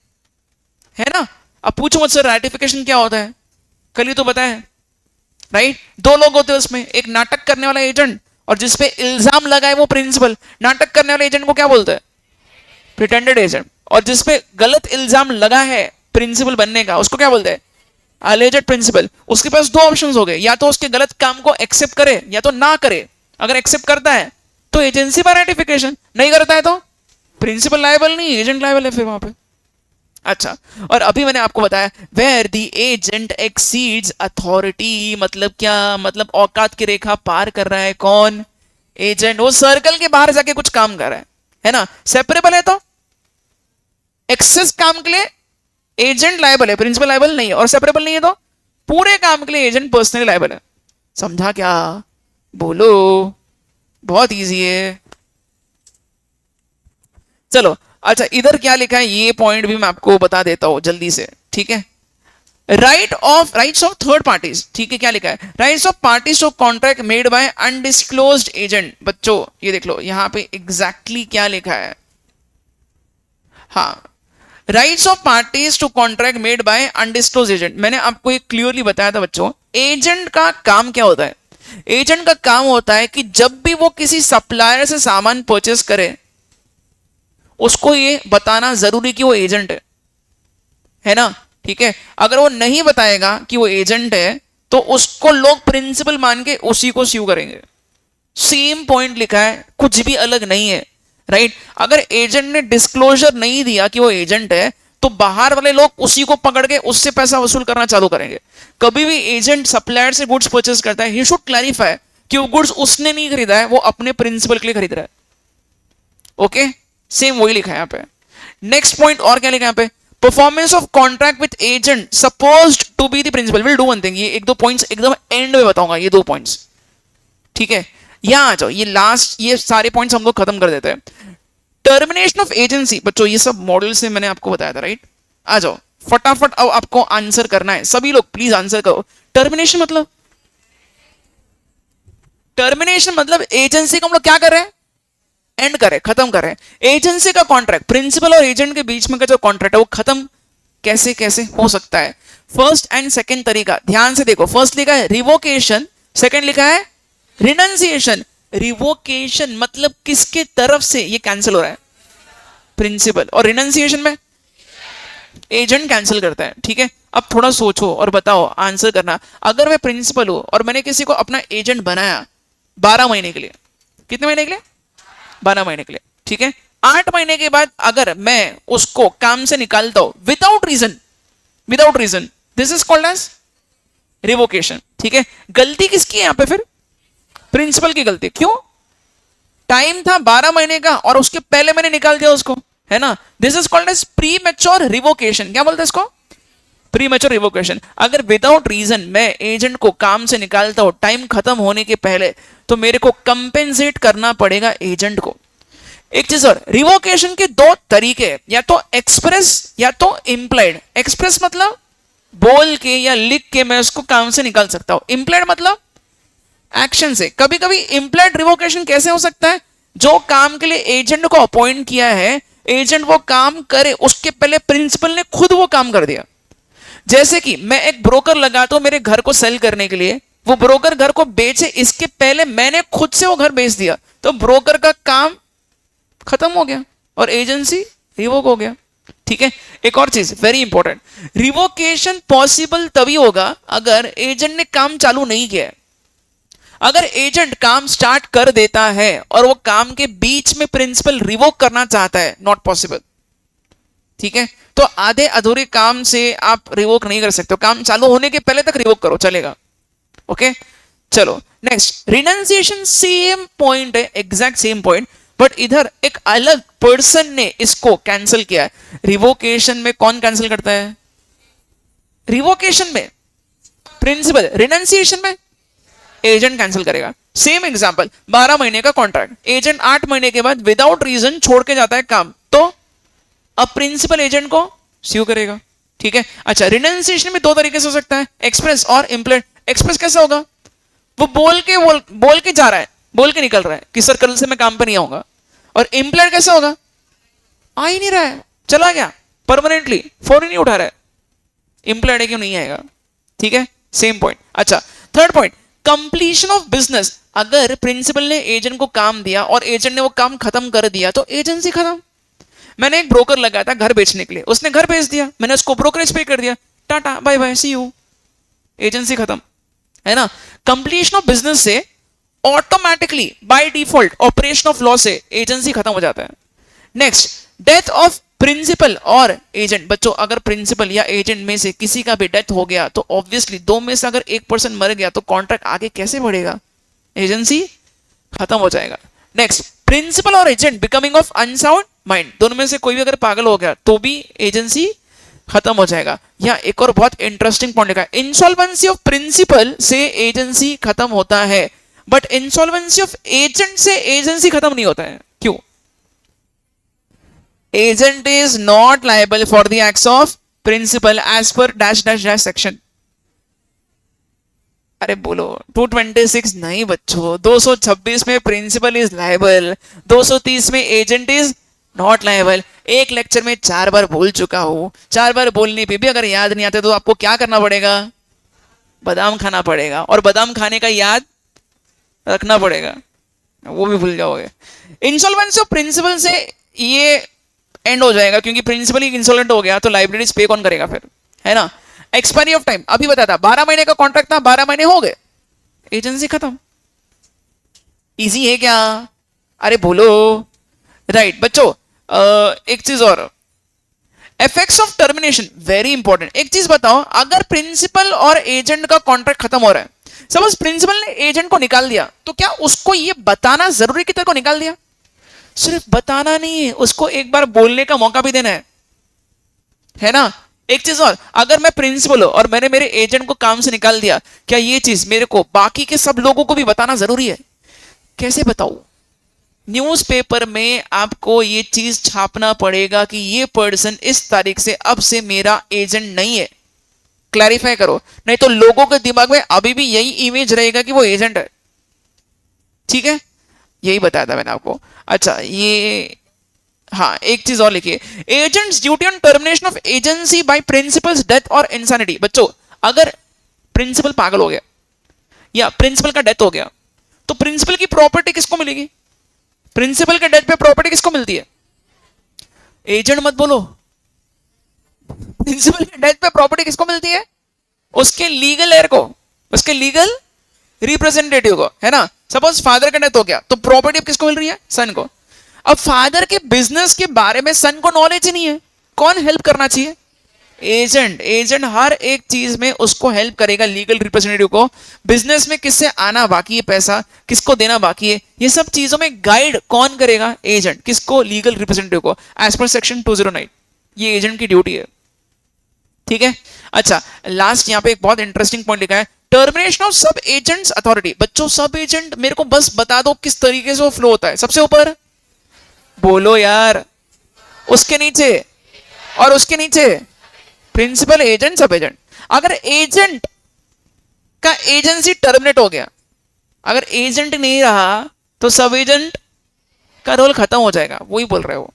है ना? अब पूछो मुझसे रैटिफिकेशन क्या होता है, कल ही तो बताया, राइट? दो लोग होते हैं उसमें, एक नाटक करने वाला एजेंट और जिसपे इल्जाम लगा है वो प्रिंसिपल। नाटक करने वाले एजेंट को क्या बोलते हैं? Pretended agent. और जिसपे गलत इल्जाम लगा है प्रिंसिपल बनने का उसको क्या बोलते हैं? Alleged principal. उसके पास दो ऑप्शंस हो गए, या तो उसके गलत काम को एक्सेप्ट करे या तो ना करे। अगर एक्सेप्ट करता है तो एजेंसी बाय रैटिफिकेशन, नहीं करता है तो प्रिंसिपल लायबल नहीं, एजेंट लायबल है फिर वहां पे, अच्छा, और अभी मैंने आपको बताया where the agent exceeds authority, मतलब क्या, मतलब औकात की रेखा पार कर रहा है कौन, एजेंट। वो सर्कल के बाहर जाके कुछ काम कर रहा है ना। सेपरेबल है तो एक्सेस काम के लिए एजेंट लायबल है, प्रिंसिपल लायबल नहीं है, और सेपरेबल नहीं है तो पूरे काम के लिए एजेंट पर्सनली लायबल है। समझा क्या, बोलो, बहुत इजी है। चलो अच्छा, इधर क्या लिखा है ये पॉइंट भी मैं आपको बता देता हूं जल्दी से, ठीक है। राइट्स ऑफ थर्ड पार्टीज, ठीक है, क्या लिखा है, rights of parties to contract made by undisclosed agent. बच्चों ये देख लो यहां पे एग्जैक्टली क्या लिखा है, हाँ, rights of parties to contract made by undisclosed agent. मैंने आपको एक क्लियरली बताया था बच्चों, एजेंट का काम क्या होता है, एजेंट का काम होता है कि जब भी वो किसी सप्लायर से सामान परचेस करे उसको ये बताना जरूरी कि वो एजेंट है ना, ठीक है। अगर वो नहीं बताएगा कि वो एजेंट है तो उसको लोग प्रिंसिपल मान के उसी को स्यू करेंगे। सेम पॉइंट लिखा है, कुछ भी अलग नहीं है, राइट। अगर एजेंट ने डिस्क्लोजर नहीं दिया कि वो एजेंट है तो बाहर वाले लोग उसी को पकड़ के उससे पैसा वसूल करना चालू करेंगे। कभी भी एजेंट सप्लायर से गुड्स परचेस करता है, ही शुड क्लैरिफाई कि वो गुड्स उसने नहीं खरीदा है, वो अपने प्रिंसिपल के लिए खरीद रहा है। ओके, सेम वही लिखा है यहाँ पे। नेक्स्ट पॉइंट और क्या लिखा है यहाँ पे, performance of contract with agent supposed to be the principal. Will do one thing, ये एक दो पॉइंट्स एकदम एंड में बताऊंगा, ये दो पॉइंट्स, ठीक है। यहां आ जाओ, ये लास्ट, ये सारे पॉइंट्स हम लोग खत्म कर देते हैं। टर्मिनेशन ऑफ एजेंसी, बच्चों ये सब मॉडल से मैंने आपको बताया था, राइट। आ जाओ फटाफट, अब आपको आंसर करना है, सभी लोग प्लीज आंसर करो। टर्मिनेशन मतलब, टर्मिनेशन मतलब एजेंसी को हम लोग क्या कर रहे हैं, एंड करें, खत्म करें। एजेंसी का कॉन्ट्रैक्ट, प्रिंसिपल और एजेंट के बीच में का जो कॉन्ट्रैक्ट है वो खत्म कैसे कैसे हो सकता है। फर्स्ट एंड सेकंड तरीका ध्यान से देखो, फर्स्ट लिखा है रिवोकेशन, सेकंड लिखा है रिनंसिएशन। रिवोकेशन मतलब किसके तरफ से ये कैंसिल हो रहा है, प्रिंसिपल, और रिनंसिएशन में एजेंट कैंसिल करता है, ठीक है। अब थोड़ा सोचो और बताओ, आंसर करना। अगर मैं प्रिंसिपल हूं और मैंने किसी को अपना एजेंट बनाया 12 महीने के लिए, कितने महीने के लिए, 12 महीने के लिए, ठीक है। 8 महीने के बाद अगर मैं उसको काम से निकालता हूं without reason, this is called as revocation, ठीक है। गलती किसकी है यहां पे फिर, प्रिंसिपल की गलती। क्यों, टाइम था 12 महीने का और उसके पहले मैंने निकाल दिया उसको, है ना। This is called as premature revocation. क्या बोलते हैं इसको, प्री मैच्योर रिवोकेशन। अगर विदाउट रीजन मैं एजेंट को काम से निकालता हूं टाइम खत्म होने के पहले तो मेरे को कंपेंसेट करना पड़ेगा एजेंट को। एक चीज और, रिवोकेशन के दो तरीके, या तो एक्सप्रेस या तो इम्प्लाइड। एक्सप्रेस मतलब बोल के या लिख के मैं उसको काम से निकाल सकता हूं, इम्प्लाइड मतलब एक्शन से। कभी कभी इम्प्लाइड रिवोकेशन कैसे हो सकता है, जो काम के लिए एजेंट को अपॉइंट किया है, एजेंट वो काम करे उसके पहले प्रिंसिपल ने खुद वो काम कर दिया। जैसे कि मैं एक ब्रोकर लगाता हूं मेरे घर को सेल करने के लिए, वो ब्रोकर घर को बेचे इसके पहले मैंने खुद से वो घर बेच दिया, तो ब्रोकर का काम खत्म हो गया और एजेंसी रिवोक हो गया, ठीक है। एक और चीज वेरी इंपॉर्टेंट, रिवोकेशन पॉसिबल तभी होगा अगर एजेंट ने काम चालू नहीं किया है। अगर एजेंट काम स्टार्ट कर देता है और वो काम के बीच में प्रिंसिपल रिवोक करना चाहता है, नॉट पॉसिबल, ठीक है। तो आधे अधूरे काम से आप रिवोक नहीं कर सकते हो, काम चालू होने के पहले तक रिवोक करो, चलेगा। ओके, चलो नेक्स्ट, रिनंसिएशन सेम पॉइंट है, एग्जैक्ट सेम पॉइंट, बट इधर एक अलग पर्सन ने इसको कैंसिल किया है। रिवोकेशन में कौन कैंसिल करता है, रिवोकेशन में प्रिंसिपल, रिनंसिएशन में एजेंट कैंसिल करेगा। सेम एग्जांपल, 12 महीने का कॉन्ट्रैक्ट, एजेंट 8 महीने के बाद विदाउट रीजन छोड़ के जाता है काम, तो अब प्रिंसिपल एजेंट को स्यू करेगा, ठीक है। अच्छा, रिनंसिएशन में दो तरीके से हो सकता है, एक्सप्रेस और इम्प्लाइड। एक्सप्रेस कैसे होगा, वो बोल के जा रहा है, बोल के निकल रहा है कि सर कल से मैं काम पे नहीं आऊंगा। और इम्प्लाइड कैसे होगा, आ ही नहीं रहा है, चला गया परमानेंटली, फोन ही नहीं उठा रहा है, इम्प्लाइड है क्यों नहीं आएगा, ठीक है। Same point. अच्छा, third point, completion of business. अगर प्रिंसिपल ने एजेंट को काम दिया और एजेंट ने वो काम खत्म कर दिया तो एजेंसी खत्म। मैंने एक ब्रोकर लगाया था घर बेचने के लिए, उसने घर बेच दिया, मैंने उसको ब्रोकरेज पे कर दिया, tata bye bye see you, agency खत्म, है ना। कंप्लीशन ऑफ बिजनेस से automatically by default operation of law से एजेंसी खत्म हो जाता है। नेक्स्ट, डेथ ऑफ प्रिंसिपल और एजेंट, बच्चों अगर प्रिंसिपल या एजेंट में से किसी का भी डेथ हो गया तो ऑब्वियसली दो में से अगर एक पर्सन मर गया तो कॉन्ट्रैक्ट आगे कैसे बढ़ेगा, एजेंसी खत्म हो जाएगा। नेक्स्ट, प्रिंसिपल और agent becoming of unsound mind, दोनों में से कोई भी अगर पागल हो गया तो भी एजेंसी खत्म हो जाएगा। या एक और बहुत इंटरेस्टिंग पॉइंट लिखा है, इंसॉल्वेंसी ऑफ प्रिंसिपल से एजेंसी खत्म होता है बट इंसॉल्वेंसी ऑफ एजेंट से एजेंसी खत्म नहीं होता है। क्यों? Agent is not liable for the acts of principal as per dash dash dash section. अरे बोलो 226 नहीं बच्चों, 226 में प्रिंसिपल इज लायबल, 230 में एजेंट इज नॉट लायबल। एक लेक्चर में 4 बार बोल चुका हूं, 4 बार बोलने पे भी अगर याद नहीं आते तो आपको क्या करना पड़ेगा, बादाम खाना पड़ेगा, और बादाम खाने का याद रखना पड़ेगा, वो भी भूल जाओगे। इंसॉल्वेंसी ऑफ प्रिंसिपल से ये एंड हो जाएगा क्योंकि प्रिंसिपल ही इंसॉल्वेंट हो गया तो लाइब्रेरीज पे कौन करेगा फिर, है ना। एक्सपायरी ऑफ टाइम अभी बताया था, 12 महीने का कॉन्ट्रैक्ट था, 12 महीने हो गए, एजेंसी खत्म। इजी है क्या? अरे बोलो। राइट बच्चों, एक चीज और, effects of termination very important. एक चीज बताओ, अगर प्रिंसिपल और एजेंट का कॉन्ट्रैक्ट खत्म हो रहा है, सपोज प्रिंसिपल ने एजेंट को निकाल दिया, तो क्या उसको ये बताना जरूरी कि तेरे को निकाल दिया? सिर्फ बताना नहीं है, उसको एक बार बोलने का मौका भी देना है ना। एक चीज और, अगर मैं प्रिंसिपल हूं और मैंने मेरे एजेंट को काम से निकाल दिया, क्या ये चीज मेरे को बाकी के सब लोगों को भी बताना जरूरी है? कैसे बताऊं? न्यूज़पेपर में आपको ये चीज छापना पड़ेगा कि ये पर्सन इस तारीख से अब से मेरा एजेंट नहीं है। क्लैरिफाई करो, नहीं तो लोगों के दिमाग में अभी भी यही इमेज रहेगा कि वो एजेंट है। ठीक है, यही बताया था मैंने आपको। अच्छा ये, हाँ एक चीज और लिखिए, agents duty on termination of agency bye principles death और इंसैनिटी। बच्चों अगर प्रिंसिपल पागल हो गया या प्रिंसिपल का डेथ हो गया तो प्रिंसिपल की प्रॉपर्टी किसको मिलेगी? प्रिंसिपल के डेथ पे प्रॉपर्टी किसको मिलती है? एजेंट मत बोलो, प्रिंसिपल के डेथ पे प्रॉपर्टी किसको मिलती है? उसके लीगल एयर को, उसके लीगल रिप्रेजेंटेटिव को, है ना। सपोज फादर का डेथ हो गया तो प्रॉपर्टी अब किसको मिल रही है? सन को। अब फादर के बिजनेस के बारे में सन को नॉलेज ही नहीं है, कौन हेल्प करना चाहिए? एजेंट। एजेंट हर एक चीज में उसको हेल्प करेगा, लीगल रिप्रेजेंटेटिव को। बिजनेस में किससे आना बाकी है पैसा, किसको देना बाकी है, ये सब चीजों में गाइड कौन करेगा? एजेंट। किसको? लीगल रिप्रेजेंटेटिव को, एज पर सेक्शन 209। ये एजेंट की ड्यूटी है। ठीक है। अच्छा लास्ट यहां पे एक बहुत इंटरेस्टिंग पॉइंट लिखा है, टर्मिनेशन ऑफ सब एजेंट्स अथॉरिटी। बच्चों सब एजेंट मेरे को बस बता दो किस तरीके से वो फ्लो होता है। सबसे ऊपर बोलो यार, उसके नीचे, और उसके नीचे प्रिंसिपल, एजेंट, सब एजेंट। अगर एजेंट का एजेंसी टर्मिनेट हो गया, अगर एजेंट नहीं रहा तो सब एजेंट का रोल खत्म हो जाएगा, वही बोल रहे हो।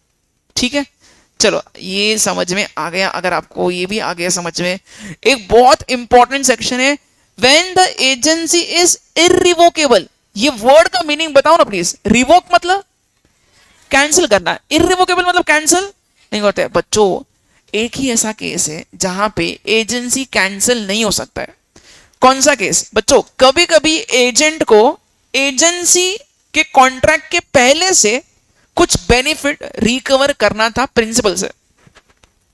ठीक है, चलो ये समझ में आ गया। अगर आपको ये भी आ गया समझ में, एक बहुत इंपॉर्टेंट सेक्शन है, when the agency is irrevocable. ये वर्ड का मीनिंग बताओ ना प्लीज। रिवोक मतलब कैंसिल करना, इररिवोकेबल मतलब कैंसिल नहीं होता है। बच्चों एक ही ऐसा केस है जहां पे एजेंसी कैंसिल नहीं हो सकता है। कौन सा केस? बच्चों कभी कभी एजेंट को एजेंसी के कॉन्ट्रैक्ट के पहले से कुछ बेनिफिट रिकवर करना था प्रिंसिपल से।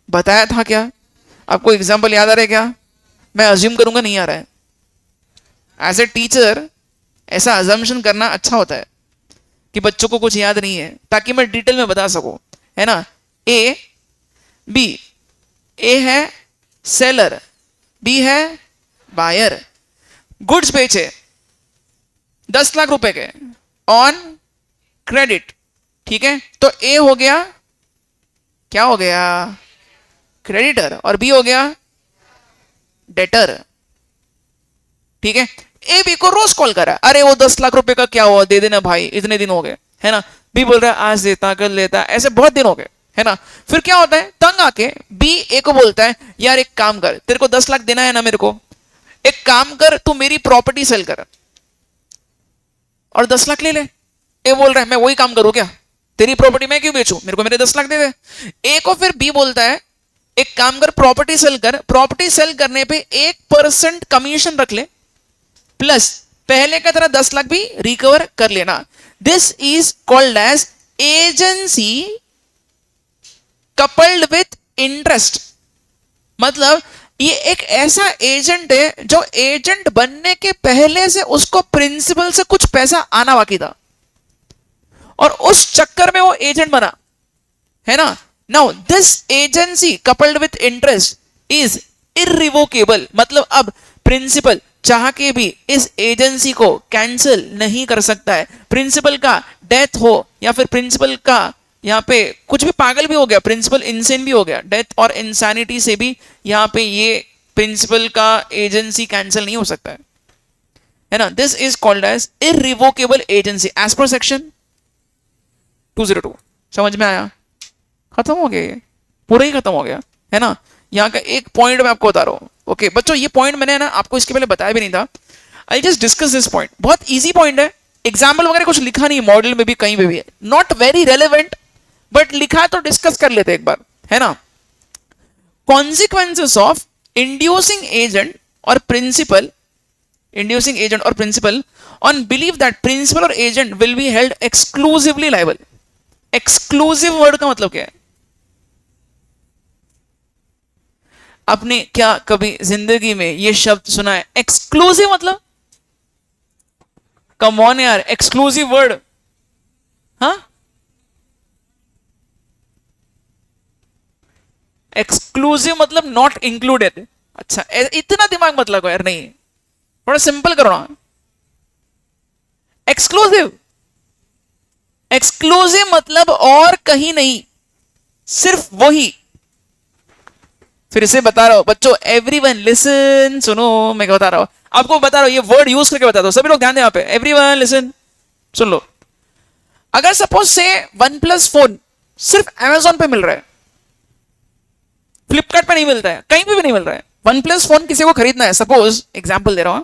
बताया था क्या? आपको एग्जांपल याद आ रहा है क्या? मैं अज्यूम करूंगा नहीं आ रहा है। एज ए टीचर ऐसा अजम्पशन करना अच्छा होता है कि बच्चों को कुछ याद नहीं है, ताकि मैं डिटेल में बता सकूं, है ना। ए बी, ए है सेलर, बी है बायर, गुड्स बेचे 10 लाख रुपए के ऑन क्रेडिट। ठीक है, तो ए हो गया, क्या हो गया? क्रेडिटर, और बी हो गया डेटर। ठीक है, ए बी को रोज कॉल करा, अरे वो 10 लाख रुपए का क्या हुआ, दे देना भाई, इतने दिन हो गए, है ना। बी बोल रहा है आज देता कल लेता, ऐसे बहुत दिन हो गए, है ना। फिर क्या होता है, तंग आके बी ए को बोलता है यार एक काम कर, तेरे को 10 लाख देना है ना मेरे को, एक काम कर तू मेरी प्रॉपर्टी सेल कर और 10 लाख ले ले। ए बोल रहा है मैं वही काम करूं क्या, तेरी प्रॉपर्टी मैं क्यों बेचूं, मेरे को मेरे 10 लाख दे दे। ए को फिर बी बोलता है एक काम कर प्रॉपर्टी सेल कर, प्रॉपर्टी सेल करने पे 1% कमीशन रख ले, प्लस पहले का तरह 10 लाख भी रिकवर कर लेना। This is called as agency coupled with interest, मतलब ये एक ऐसा एजेंट है जो एजेंट बनने के पहले से उसको प्रिंसिपल से कुछ पैसा आना बाकी था और उस चक्कर में वो एजेंट बना, है ना। Now this agency coupled with interest is irrevocable, मतलब अब प्रिंसिपल चाह के भी इस एजेंसी को कैंसिल नहीं कर सकता है। प्रिंसिपल का डेथ हो या फिर प्रिंसिपल का यहाँ पे कुछ भी पागल भी हो गया, प्रिंसिपल इंसेन भी हो गया, डेथ और इंसैनिटी से भी यहाँ पे ये प्रिंसिपल का एजेंसी कैंसिल नहीं हो सकता है ना। This is called as irrevocable agency as per section 202। समझ में आया? खत्म हो गया, ये पूरा ही खत्म हो गया, है ना। यहाँ का एक पॉइंट मैं आपको बता रहा हूँ। ओके बच्चों, ये पॉइंट मैंने ना आपको इसके पहले बताया भी नहीं था। I just discuss this point, बहुत इजी पॉइंट है, एग्जाम्पल वगैरह कुछ लिखा नहीं, मॉडल में भी कहीं पे भी है, नॉट वेरी रेलेवेंट, बट लिखा है तो डिस्कस कर लेते एक बार, है ना। कॉन्सिक्वेंसेस ऑफ इंड्यूसिंग एजेंट और प्रिंसिपल, इंड्यूसिंग एजेंट और principal on believe that principal और agent will be held exclusively liable. Exclusive word का मतलब क्या है? आपने क्या कभी जिंदगी में ये शब्द सुना है एक्सक्लूसिव? मतलब कम ऑन यार, एक्सक्लूसिव वर्ड, हाँ एक्सक्लूसिव मतलब नॉट इंक्लूडेड। अच्छा इतना दिमाग मत लगाओ यार, नहीं थोड़ा सिंपल करो ना। एक्सक्लूसिव, एक्सक्लूसिव मतलब और कहीं नहीं, सिर्फ वही। फिर से बता रहा हूं बच्चों, एवरीवन लिसन, सुनो मैं क्या बता रहा हूं आपको, बता रहा हूं ये वर्ड यूज करके बता दो, सभी लोग ध्यान दें यहाँ पे, एवरीवन लिसन, सुन लो। अगर सपोज से वन प्लस फोन सिर्फ अमेजोन पे मिल रहा है, फ्लिपकार्ट पे नहीं मिलता है, कहीं भी नहीं मिल रहा है, वन प्लस फोन किसी को खरीदना है, सपोज एग्जाम्पल दे रहा हूं,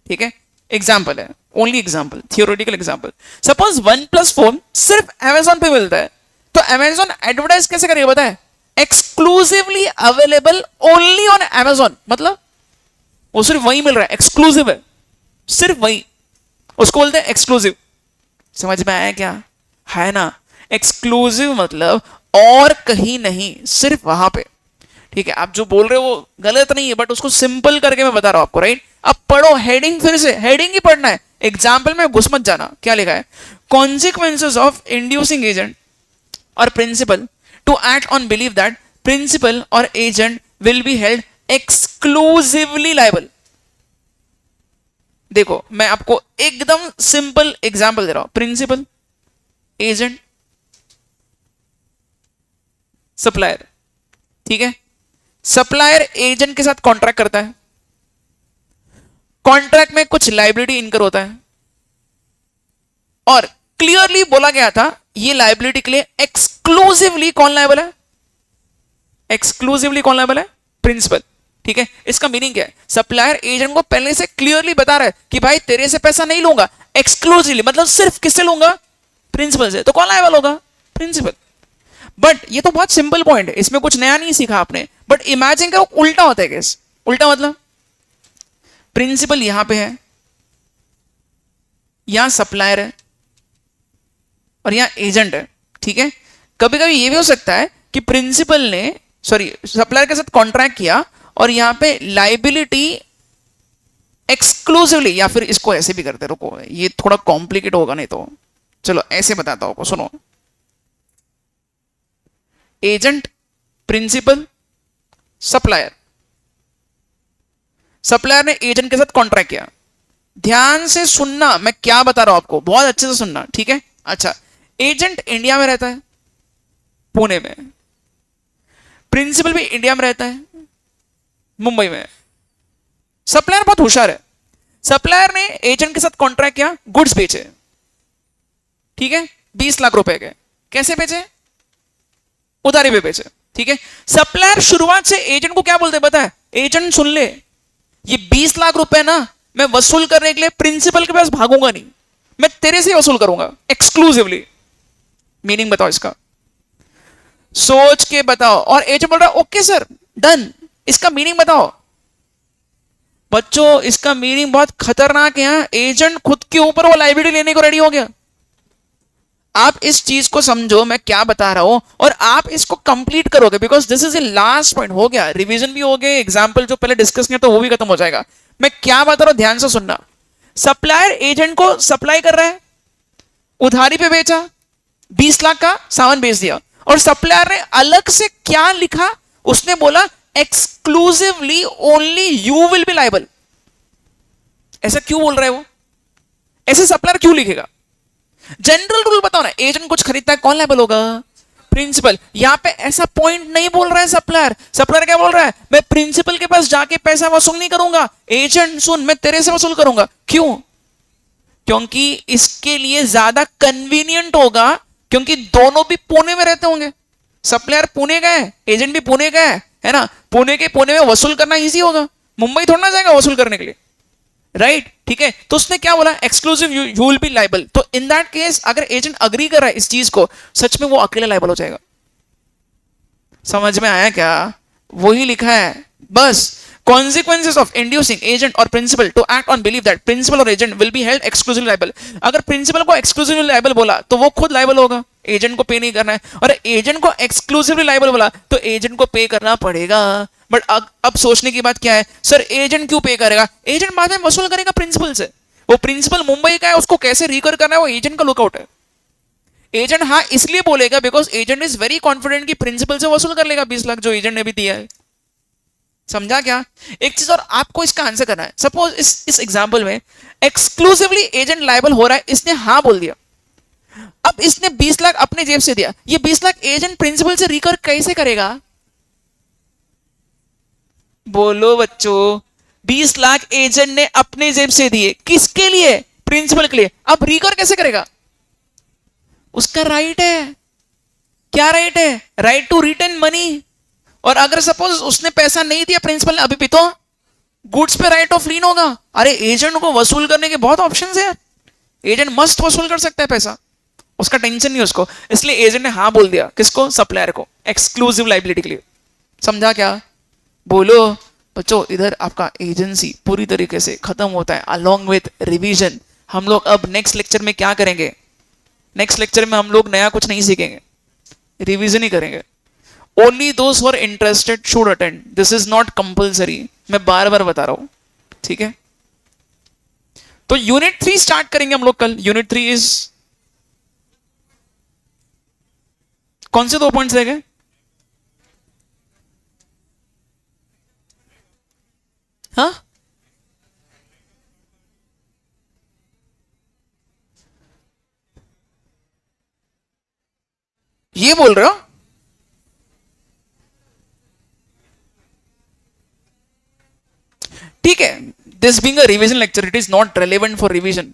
ठीक है, एग्जाम्पल है, only example, theoretical example. Suppose one plus phone सिर्फ अमेजोन पे मिलता है, तो अमेजोन एडवर्टाइज कैसे करेगा पता है? Exclusively available only on Amazon, मतलब वो सिर्फ वही मिल रहा है, एक्सक्लूसिव है, सिर्फ वही, उसको बोलते हैं एक्सक्लूसिव। समझ में आया क्या? है ना, एक्सक्लूसिव मतलब और कहीं नहीं, सिर्फ वहां पे, ठीक है। आप जो बोल रहे हो वो गलत नहीं है, बट उसको सिंपल करके मैं बता रहा हूं आपको, राइट। अब पढ़ो हेडिंग, फिर से हेडिंग ही पढ़ना है, एग्जाम्पल में घुस मत जाना। क्या लिखा है? कॉन्सिक्वेंसेस ऑफ इंड्यूसिंग एजेंट और principal to act on belief that principal or agent will be held exclusively liable। देखो मैं आपको एकदम सिंपल एग्जांपल दे रहा हूं, प्रिंसिपल, एजेंट, सप्लायर, ठीक है। सप्लायर एजेंट के साथ कॉन्ट्रैक्ट करता है, कॉन्ट्रैक्ट में कुछ लायबिलिटी इनकर होता है और क्लियरली बोला गया था ये लायबिलिटी के लिए एक्सक्लूसिवली कौन लायबल है? एक्सक्लूसिवली कौन लायबल है? प्रिंसिपल, ठीक है। इसका मीनिंग क्या है? सप्लायर एजेंट को पहले से क्लियरली बता रहा है कि भाई तेरे से पैसा नहीं लूंगा, एक्सक्लूसिवली मतलब सिर्फ किससे लूंगा? प्रिंसिपल से। तो कौन लायबल होगा? प्रिंसिपल। बट ये तो बहुत सिंपल पॉइंट है, इसमें कुछ नया नहीं सीखा आपने, बट इमेजिन करो उल्टा होता है केस। उल्टा मतलब प्रिंसिपल यहां पे है, यहां सप्लायर है और यहां एजेंट है, ठीक है। कभी कभी ये भी हो सकता है कि प्रिंसिपल ने सप्लायर के साथ कॉन्ट्रैक्ट किया और यहां पे लाइबिलिटी एक्सक्लूसिवली, या फिर इसको ऐसे भी करते, रुको ये थोड़ा कॉम्प्लिकेट होगा नहीं तो चलो ऐसे बताता हूं, सुनो। एजेंट, प्रिंसिपल, सप्लायर, सप्लायर ने एजेंट के साथ कॉन्ट्रैक्ट किया। ध्यान से सुनना मैं क्या बता रहा हूं आपको, बहुत अच्छे से सुनना, ठीक है। अच्छा, एजेंट इंडिया में रहता है, पुणे में, प्रिंसिपल भी इंडिया में रहता है, मुंबई में। सप्लायर बहुत होशियार है, सप्लायर ने एजेंट के साथ कॉन्ट्रैक्ट किया, गुड्स बेचे, ठीक है, 20 लाख रुपए के। कैसे बेचे? उधारी पे बेचे, ठीक है। सप्लायर शुरुआत से एजेंट को क्या बोलते पता है? एजेंट सुन ले, ये 20 लाख रुपए ना मैं वसूल करने के लिए प्रिंसिपल के पास भागूंगा नहीं, मैं तेरे से वसूल करूंगा एक्सक्लूसिवली। मीनिंग बताओ इसका, सोच के बताओ। और एजेंट बोल रहा है ओके सर डन, इसका मीनिंग बताओ। बच्चों इसका मीनिंग बहुत खतरनाक है। एजेंट खुद के ऊपर वो लायबिलिटी लेने को रेडी हो गया। आप इस चीज को समझो मैं क्या बता रहा हूं और आप इसको कंप्लीट करोगे, because this is a last point. हो गया, रिवीजन भी हो गए, एग्जाम्पल जो पहले डिस्कस किया तो वो भी खत्म हो जाएगा। मैं क्या बता रहा हूं ध्यान से सुनना। सप्लायर एजेंट को सप्लाई कर रहा है, उधारी पे बेचा, 20 लाख का सामान बेच दिया, और सप्लायर ने अलग से क्या लिखा, उसने बोला exclusively only you will be liable. ऐसा क्यों बोल रहा है वो? ऐसे सप्लायर क्यों लिखेगा? जनरल रूल बताओ ना, एजेंट कुछ खरीदता है कौन लायबल होगा? प्रिंसिपल। यहां पे ऐसा पॉइंट नहीं बोल रहा है सप्लायर। सप्लायर क्या बोल रहा है? मैं प्रिंसिपल के पास जाके पैसा वसूल नहीं करूंगा, एजेंट सुन मैं तेरे से वसूल करूंगा। क्यों? क्योंकि इसके लिए ज्यादा कन्वीनियंट होगा, क्योंकि दोनों भी पुणे में रहते होंगे। सप्लायर पुणे का है, एजेंट भी पुणे का है ना? पुणे में वसूल करना इजी होगा, मुंबई थोड़ा ना जाएगा वसूल करने के लिए, राइट? ठीक है, तो उसने क्या बोला? Exclusive you will be liable. तो इन दैट केस अगर एजेंट अग्री कर रहा है इस चीज को, सच में वो अकेले लायबल हो जाएगा। समझ में आया क्या? वही लिखा है बस। Consequences of inducing agent or principal to act on belief that principal or agent will be held exclusively liable। अगर प्रिंसिपल को एक्सक्लूसिवली लायबल बोला तो वो खुद लायबल होगा, एजेंट को पे नहीं करना है। और एजेंट को एक्सक्लूसिवली लायबल बोला तो एजेंट को पे करना पड़ेगा। बट अब सोचने की बात क्या है, सर एजेंट क्यों पे करेगा? एजेंट बाद में वसूल करेगा प्रिंसिपल से। वो प्रिंसिपल मुंबई का है, उसको कैसे रिकर करना है वो एजेंट का लुकआउट है। एजेंट हाँ इसलिए बोलेगा because agent is very confident कि प्रिंसिपल से वसूल कर लेगा 20 लाख जो एजेंट ने भी दिया है। समझा क्या? एक चीज और आपको इसका आंसर करना है। सपोज इस एग्जांपल में एक्सक्लूसिवली एजेंट लायबल हो रहा है, इसने हाँ बोल दिया। अब इसने 20 लाख अपने जेब से दिया, ये 20 लाख एजेंट प्रिंसिपल से रिकर कैसे करेगा? बोलो बच्चों, 20 लाख एजेंट ने अपने जेब से दिए, किसके लिए? प्रिंसिपल के लिए। अब रिकर कैसे करेगा? उसका राइट है। क्या राइट है? Right to return money. और अगर सपोज उसने पैसा नहीं दिया प्रिंसिपल ने अभी भी, तो गुड्स पे राइट ऑफ लीन होगा। अरे एजेंट को वसूल करने के बहुत ऑप्शंस है यार, एजेंट मस्त वसूल कर सकता है पैसा, उसका टेंशन नहीं उसको। इसलिए एजेंट ने हाँ बोल दिया, किसको? सप्लायर को, एक्सक्लूसिव लायबिलिटी के लिए। समझा क्या? बोलो बच्चों, इधर आपका एजेंसी पूरी तरीके से खत्म होता है अलोंग विथ रिवीजन। हम लोग अब नेक्स्ट लेक्चर में क्या करेंगे? नेक्स्ट लेक्चर में हम लोग नया कुछ नहीं सीखेंगे, रिवीजन ही करेंगे। Only those who are interested should attend. This is not compulsory. मैं बार बार बता रहा हूं, ठीक है? तो यूनिट 3 स्टार्ट करेंगे हम लोग कल। यूनिट 3 इज कौन से 2 पॉइंट्स रह गए? हाँ, ये बोल रहे हो? ठीक है, this being a revision lecture it is not relevant for revision.